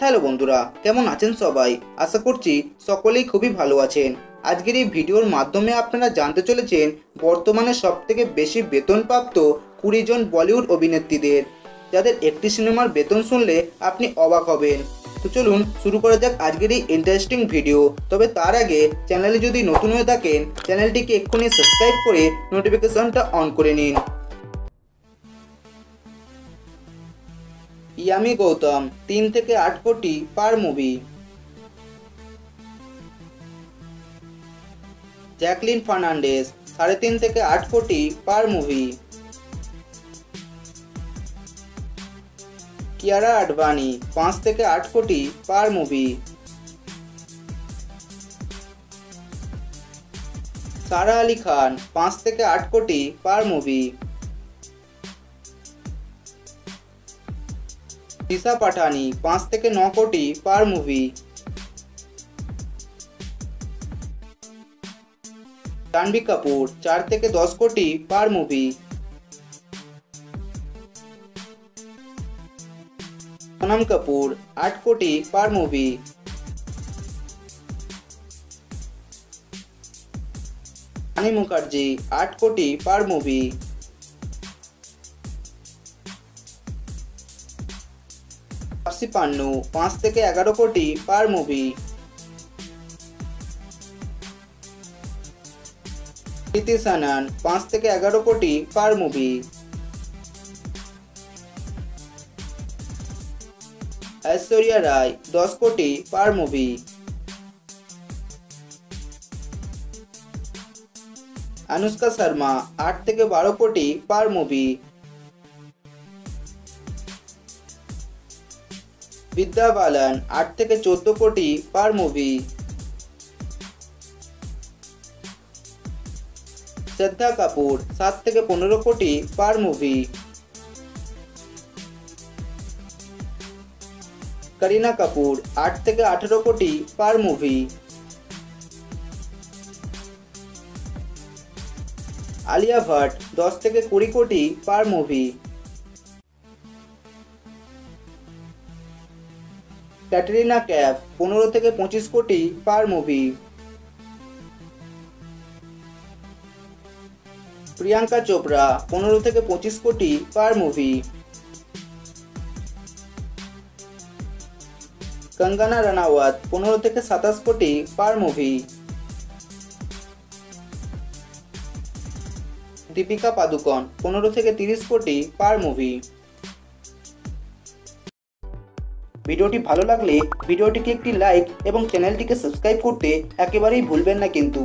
Hello বন্ধুরা, কেমন আছেন সবাই? আশা করছি সকলেই খুবই ভালো আছেন। আজকের এই ভিডিওর মাধ্যমে আপনারা জানতে চলেছেন বর্তমানে সবথেকে বেশি বেতনপ্রাপ্ত 20 জন বলিউড অভিনেত্রীদের, যাদের একটি সিনেমার বেতন শুনলে আপনি অবাক হবেন। তো চলুন শুরু করা যাক আজকের এই ইন্টারেস্টিং ভিডিও। তবে তার আগে চ্যানেলে যদি নতুন হয়ে থাকেন, চ্যানেলটিকে এক্ষুনি সাবস্ক্রাইব করে নোটিফিকেশনটা অন করে নিন। ইয়ামি গৌতম 3 থেকে 8 কোটি পার মুভি। জ্যাকলিন ফার্নান্ডেজ 3.5 থেকে 8 কোটি পার মুভি। কিয়ারা আডবাণী 5 থেকে 8 কোটি পার মুভি। সারা আলি খান 5 থেকে 8 কোটি পার মুভি। দিশা পাঠানি 5 থেকে 9 কোটি পার মুভি। জাহ্নবী কাপুর 4 থেকে 10 কোটি পার মুভি। সোনম কাপুর 8 কোটি পার মুভি। রানী মুখার্জি 8 কোটি পার মুভি। তাপসী পান্নু 5 থেকে 11 কোটি পার মুভি। কৃতি সানন 5 থেকে 11 কোটি পার মুভি। ঐশ্বরিয়া রায় 10 কোটি পার মুভি। अनुष्का शर्मा 8 থেকে 12 কোটি পার মুভি। বিদ্যা বালান 8 থেকে 14 কোটি পার মুভি। শ্রদ্ধা কাপুর 7 থেকে 15 কোটি পার মুভি। करीना कपूर 8 থেকে 18 কোটি পার মুভি। আলিয়া ভাট 10 থেকে 20 কোটি পার মুভি। ক্যাটরিনা कैफ 15 থেকে 25 কোটি পার মুভি। প্রিয়াঙ্কা চোপড়া 15 থেকে 25 কোটি পার মুভি। कंगना रनावत 15 থেকে 27 কোটি পার মুভি। দীপিকা পাদুকোন 15 থেকে 30 কোটি পার মুভি। ভিডিওটি ভালো লাগলে ভিডিওটিকে একটি লাইক এবং চ্যানেলটিকে সাবস্ক্রাইব করতে একেবারেই ভুলবেন না কিন্তু।